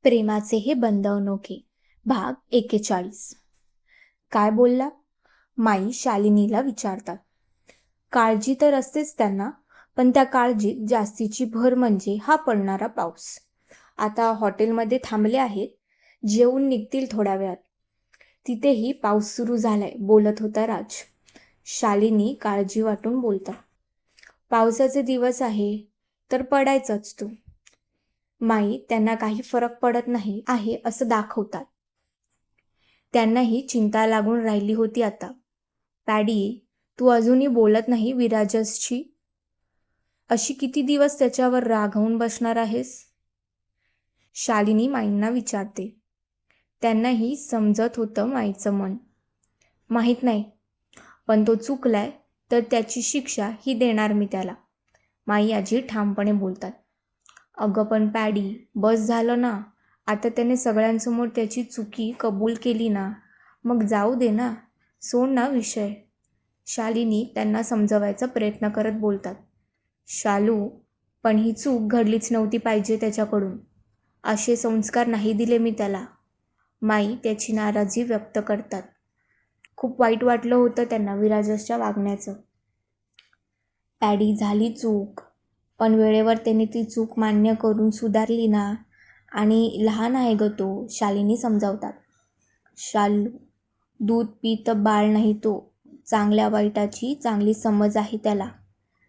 प्रेमाचे हे बंध अनोखे भाग 41. काय बोलला? माई शालिनीला विचारतात. काळजी तर असतेच त्यांना, पण त्या काळजीत जास्तीची भर म्हणजे हा पडणारा पाऊस. आता हॉटेलमध्ये थांबले आहेत, जेवून निघतील थोड्या वेळात. तिथेही पाऊस सुरू झालाय, बोलत होता राज. शालिनी काळजी वाटून बोलतात. पावसाचे दिवस आहे तर पडायचाच तो. माई त्यांना काही फरक पडत नाही आहे असं दाखवतात. त्यांनाही चिंता लागून राहिली होती आता. पॅडी, तू अजूनही बोलत नाही विराजसशी? अशी किती दिवस त्याच्यावर रागवून बसणार आहेस? शालिनी माईंना विचारते. त्यांनाही समजत होतं माईचं मन. माहीत नाही, पण तो चुकलाय तर त्याची शिक्षा ही देणार मी त्याला, माई आजी ठामपणे बोलतात. अगं पण पॅडी, बस झालं ना. आता त्याने सगळ्यांसमोर त्याची चुकी कबूल केली ना, मग जाऊ दे ना, सोड ना विषय. शालिनी त्यांना समजवायचा प्रयत्न करत बोलतात. शालू, पण ही चूक घडलीच नव्हती पाहिजे त्याच्याकडून. असे संस्कार नाही दिले मी त्याला, माई त्याची नाराजी व्यक्त करतात. खूप वाईट वाटलं होतं त्यांना विराजसच्या वागण्याचं. पॅडी, झाली चूक, पण वेळेवर त्याने ती चूक मान्य करून सुधारली ना, आणि लहान आहे ग तो, शालिनी समजावतात. शालू, दूध पीत बाळ नाही तो. चांगल्या वाईटाची चांगली समज आहे त्याला.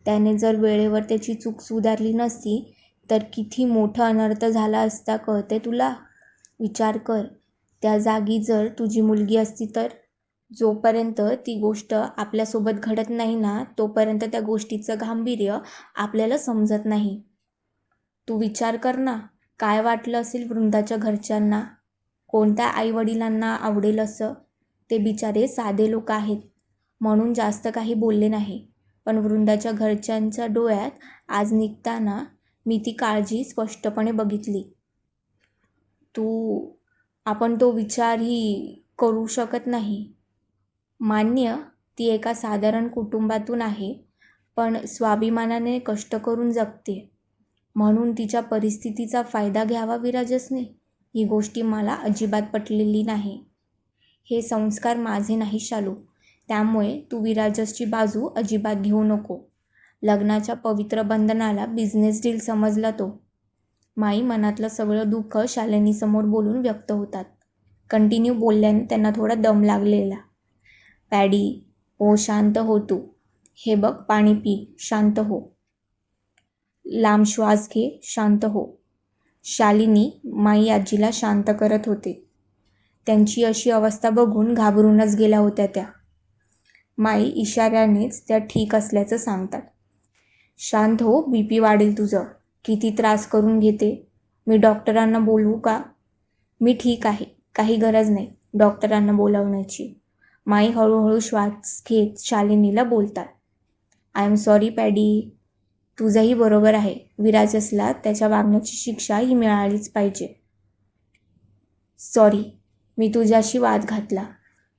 त्याने जर वेळेवर त्याची चूक सुधारली नसती तर किती मोठा अनर्थ झाला असता, कळते तुला? विचार कर, त्या जागी जर तुझी मुलगी असती तर? जोपर्यंत ती गोष्ट आपल्यासोबत घडत नाही ना, तोपर्यंत त्या गोष्टीचं गांभीर्य आपल्याला समजत नाही. तू विचार कर ना, काय वाटलं असेल वृंदाच्या घरच्यांना? कोणत्या आईवडिलांना आवडेल असं? ते बिचारे साधे लोक आहेत म्हणून जास्त काही बोलले नाही, पण वृंदाच्या घरच्यांच्या डोळ्यात आज निघताना मी ती काळजी स्पष्टपणे बघितली. आपण तो विचारही करू शकत नाही. मान्य, ती एका साधारण कुटुंबातून आहे, पण स्वाभिमानाने कष्ट करून जगते, म्हणून तिच्या परिस्थितीचा फायदा घ्यावा विराजसने, ही गोष्टी मला अजिबात पटलेली नाही. हे संस्कार माझे नाही शालू, त्यामुळे तू विराजसची बाजू अजिबात घेऊ नको. लग्नाच्या पवित्र बंधनाला बिझनेस डील समजला तो. माई मनातलं सगळं दुःख शालिनीसमोर बोलून व्यक्त होतात. कंटिन्यू बोलल्याने त्यांना थोडा दम लागलेला. पॅडी, ओ शांत हो तू. हे बघ, पाणी पी, शांत हो. लांब श्वास घे, शांत हो. शालिनी माई आजीला शांत करत होते. त्यांची अशी अवस्था बघून घाबरूनच गेल्या होत्या त्या. माई इशाऱ्यानेच त्या ठीक असल्याचं सांगतात. शांत हो, बीपी वाढेल तुझं. किती त्रास करून घेते. मी डॉक्टरांना बोलवू का? मी ठीक आहे, काही गरज नाही डॉक्टरांना बोलावण्याची, माई हळूहळू श्वास घेत शालिनीला बोलतात. आय एम सॉरी पॅडी, तुझंही बरोबर आहे. विराजसला त्याच्या वागण्याची शिक्षा ही मिळालीच पाहिजे. सॉरी, मी तुझ्याशी वाद घातला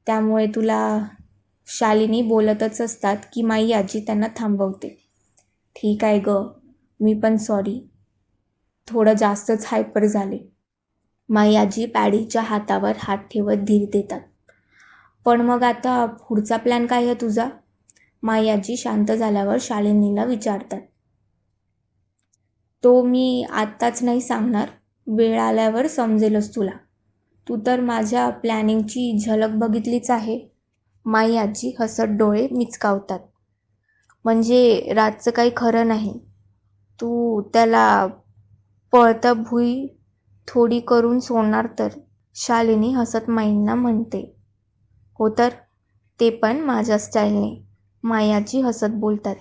त्यामुळे तुला. शालिनी बोलतच असतात की माई आजी त्यांना थांबवते. ठीक आहे ग, मी पण सॉरी, थोडं जास्तच हायपर झाले. माई आजी पॅडीच्या हातावर हात ठेवत धीर देतात. पण मग आता पुढचा प्लॅन काय आहे तुझा? माई आजी शांत झाल्यावर शालिनीला विचारतात. तो मी आत्ताच नाही सांगणार, वेळ आल्यावर समजेलच तुला. तू तर माझ्या प्लॅनिंगची झलक बघितलीच आहे. माई आजी हसत डोळे मिचकावतात. म्हणजे रातचं काही खरं नाही. तू त्याला पळता भुई थोडी करून सोडणार तर? शालिनी हसत माईंना म्हणते. हो तर, ते पण माझ्या स्टाईलने, माई आजी हसत बोलतात.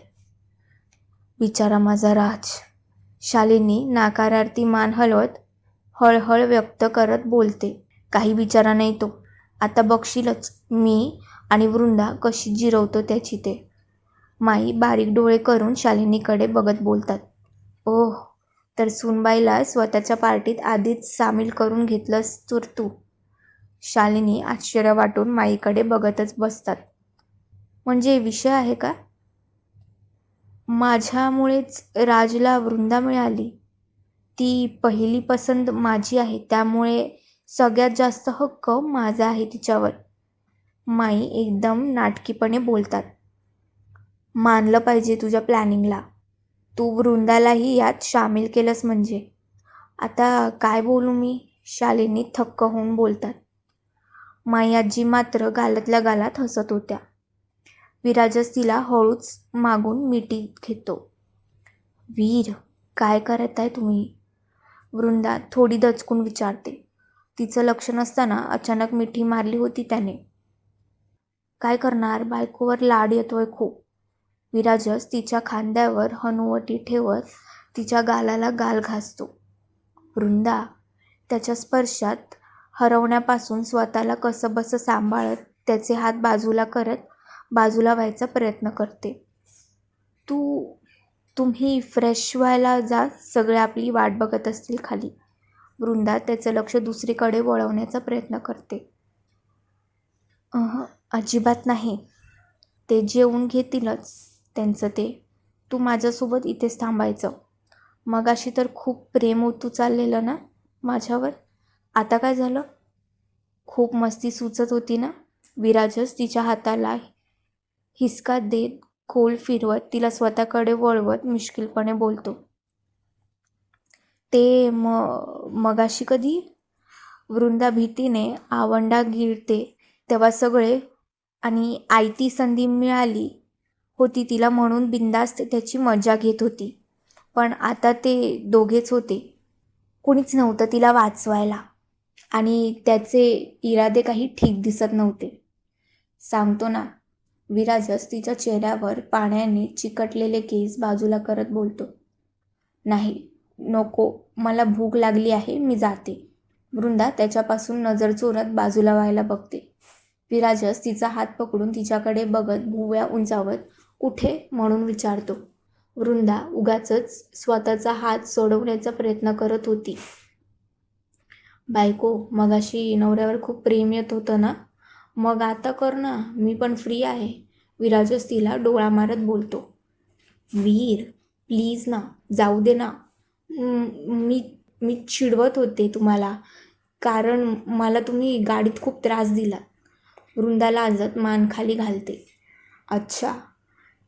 बिचारा माझा राज. शालिनी नाकारार्थी मान हलवत हळहळ व्यक्त करत बोलते. काही बिचारा नाही तो. आता बघशीलच मी आणि वृंदा कशी जिरवतो त्याची ते. माई बारीक डोळे करून शालिनीकडे बघत बोलतात. ओह, तर सुनबाईला स्वतःच्या पार्टीत आधीच सामील करून घेतलंस तर तू. शालिनी आश्चर्य वाटून माईकडे बघतच बसतात. म्हणजे विषय आहे का? माझ्यामुळेच राजला वृंदा मिळाली. ती पहिली पसंत माझी आहे, त्यामुळे सगळ्यात जास्त हक्क माझा आहे तिच्यावर. माई एकदम नाटकीपणे बोलतात. मानलं पाहिजे तुझ्या प्लॅनिंगला. तू वृंदालाही यात सामील केलंस म्हणजे. आता काय बोलू मी? शालिनी थक्क होऊन बोलतात. माई आजी मात्र गालातल्या गालात हसत होत्या. विराजच तिला हळूच मागून मिठी घेतो. वीर, काय करत आहे तुम्ही? वृंदा थोडी दचकून विचारते. तिचं लक्ष नसताना अचानक मिठी मारली होती त्याने. काय करणार, बायकोवर लाड येतोय खूप. विराजच तिच्या खांद्यावर हनुवटी ठेवत तिच्या गालाला गाल घासतो. वृंदा त्याच्या स्पर्शात हरवण्यापासून स्वतःला कसंबसं सांभाळत त्याचे हात बाजूला करत बाजूला व्हायचा प्रयत्न करते. तुम्ही फ्रेश व्हायला जा, सगळे आपली वाट बघत असतील खाली. वृंदा त्याचं लक्ष दुसरीकडे वळवण्याचा प्रयत्न करते. अजिबात नाही. ते जेवून घेतीलच त्यांचं ते. तू माझ्यासोबत इथेच थांबायचं. मगाशी तर खूप प्रेम ओतू चाललेलं ना माझ्यावर. आता काय झालं? खूप मस्ती सुचत होती ना? विराजच तिच्या हाताला हिसका देत खोल फिरवत तिला स्वतःकडे वळवत मुश्किलपणे बोलतो. ते मगाशी कधी? वृंदा भीतीने आवंडा गिळते तेव्हा सगळे आणि आयती संधी मिळाली होती तिला म्हणून बिनधास्त त्याची मजा घेत होती. पण आता ते दोघेच होते. कोणीच नव्हतं तिला वाचवायला आणि त्याचे इरादे काही ठीक दिसत नव्हते. सांगतो ना. विराजच तिच्या चेहऱ्यावर पाण्याने चिकटलेले केस बाजूला करत बोलतो. नाही, नको, मला भूक लागली आहे, मी जाते. वृंदा त्याच्यापासून नजर चोरत बाजूला व्हायला बघते. विराजच तिचा हात पकडून तिच्याकडे बघत भुवया उंचावत कुठे म्हणून विचारतो. वृंदा उगाचच स्वतःचा हात सोडवण्याचा प्रयत्न करत होती. बायको, मगाशी नवऱ्यावर खूप प्रेम येत होतं ना? मग आता कर ना, मी पण फ्री आहे. विराजच तिला डोळा मारत बोलतो. वीर, प्लीज ना, जाऊ दे ना. मी चिडवत होते तुम्हाला, कारण मला तुम्ही गाडीत खूप त्रास दिला. वृंदा लाजत मान खाली घालते. अच्छा,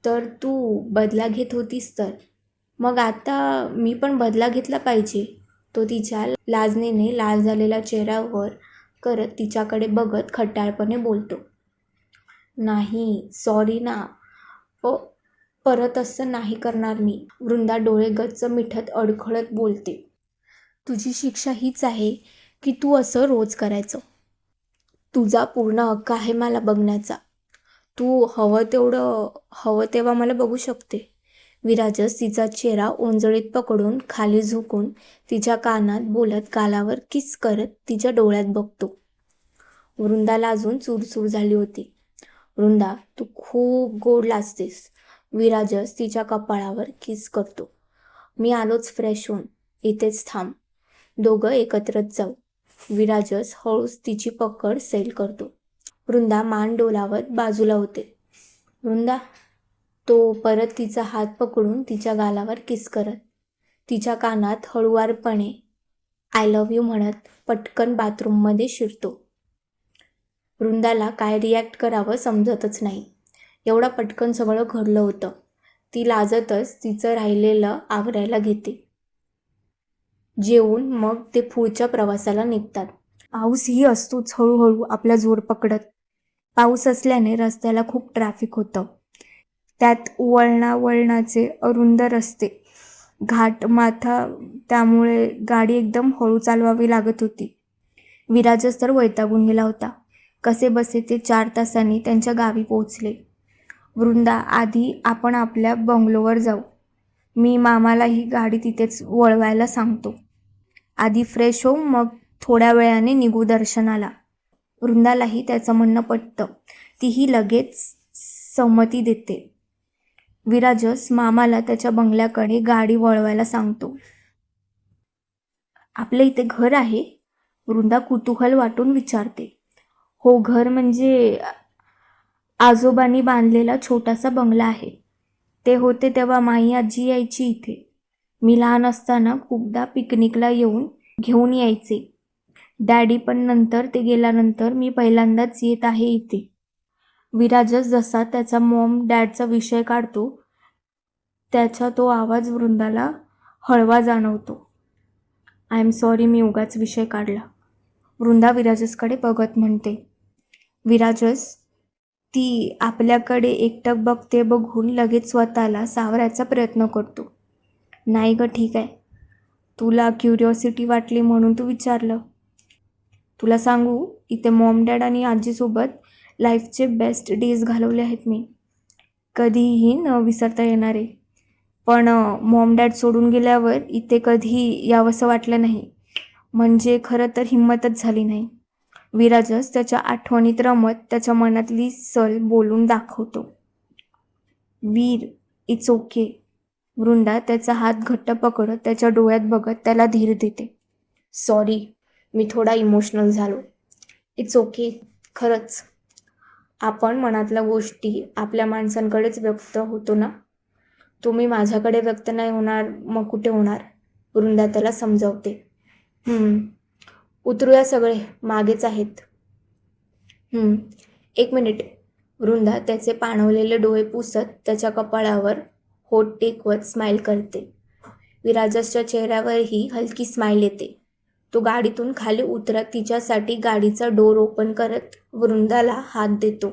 तर तू बदला घेत होतीस तर. मग आता मी पण बदला घेतला पाहिजे. तो तिच्या लाजणीने लाल झालेला चेहऱ्यावर करत तिच्याकडे बघत खट्याळपणे बोलतो. नाही, सॉरी ना. परत असं नाही करणार मी. वृंदा डोळे गच्च मिठत अडखळत बोलते. तुझी शिक्षा हीच आहे की तू असं रोज करायचं. तुझा पूर्ण हक्क आहे मला बघण्याचा. तू हवं तेव्हा मला बघू शकते. विराजच तिचा चेहरा ओंजळीत पकडून खाली झुकून तिच्या कानात बोलत गालावर किस करत तिच्या डोळ्यात बघतो. वृंदाला अजून चूरचूर झाली होती. वृंदा, तू खूप गोड लाजतेस. विराजच तिच्या कपाळावर किस करतो. मी आलोच फ्रेश होऊन. इथेच थांब. दोघं एकत्रच जाऊ. विराजच हळूच तिची पकड सैल करतो. वृंदा मान डोलावत बाजूला होते. वृंदा, तो परत तिचा हात पकडून तिच्या गालावर किस करत तिच्या कानात हळुवारपणे आय लव्ह यू म्हणत पटकन बाथरूममध्ये शिरतो. वृंदाला काय रिॲक्ट करावं समजतच नाही. एवढा पटकन सगळं घडलं होतं. ती लाजतच तिचं राहिलेलं आवरायला घेते. जेवून मग ते पुढच्या प्रवासाला निघतात. पाऊसही असतोच हळूहळू आपला जोर पकडत. पाऊस असल्याने रस्त्याला खूप ट्रॅफिक होतं. त्यात वळणाचे अरुंद रस्ते, घाट माथा, त्यामुळे गाडी एकदम हळू चालवावी लागत होती. विराजच तर वैतागून गेला होता. कसे बसे ते 4 तासांनी त्यांच्या गावी पोहोचले. वृंदा, आधी आपण आपल्या बंगलोवर जाऊ. मी मामाला ही गाडी तिथेच वळवायला सांगतो. आधी फ्रेश होऊ, मग थोड्या वेळाने निघू दर्शनाला. वृंदालाही त्याचं म्हणणं पटतं. तीही लगेच संमती देते. विराजस मामाला त्याच्या बंगल्याकडे गाडी वळवायला सांगतो. आपलं इथे घर आहे? वृंदा कुतूहल वाटून विचारते. हो, घर म्हणजे आजोबांनी बांधलेला छोटासा बंगला आहे. ते होते तेव्हा माई आजी यायची इथे. मी लहान असताना खूपदा पिकनिकला येऊन घेऊन यायचे डॅडी, पण नंतर ते गेल्यानंतर मी पहिल्यांदाच येत आहे इथे. विराजस जसा त्याचा मॉम डॅडचा विषय काढतो त्याचा तो आवाज वृंदाला हळवा जाणवतो. आय एम सॉरी, मी उगाच विषय काढला. वृंदा विराजसकडे बघत म्हणते. विराजस ती आपल्याकडे एकटक बघते बघून लगेच स्वतःला सावरायचा प्रयत्न करतो. नाही ग, ठीक आहे. तुला क्युरिओसिटी वाटली म्हणून तू विचारलं. तुला सांगू, इथे मॉम डॅड आणि आजीसोबत लाईफचे बेस्ट डेज घालवले आहेत मी. कधीही न विसरता येणारे. पण मॉम डॅड सोडून गेल्यावर इथे कधीही यावंसं वाटलं नाही. म्हणजे खरं तर हिंमतच झाली नाही. विराजस त्याच्या आठवणीत रमत त्याच्या मनातली सल बोलून दाखवतो. वीर, इट्स ओके. वृंदा त्याचा हात घट्ट पकडत त्याच्या डोळ्यात बघत त्याला धीर देते. सॉरी, मी थोडा इमोशनल झालो. It's okay. खरंच आपण मनातल्या गोष्टी आपल्या माणसांकडेच व्यक्त होतो ना. तुम्ही माझ्याकडे व्यक्त नाही होणार मग कुठे होणार? वृंदा त्याला समजावते. उतरूया सगळे, मागेच आहेत. 1 मिनिट. वृंदा त्याचे पाणवलेले डोळे पुसत त्याच्या कपाळावर होठ टेकवत स्माईल करते. विराजसच्या चेहऱ्यावरही हलकी स्माईल येते. तो गाडीतून खाली उतरत तिच्यासाठी गाडीचा डोर ओपन करत वृंदाला हात देतो.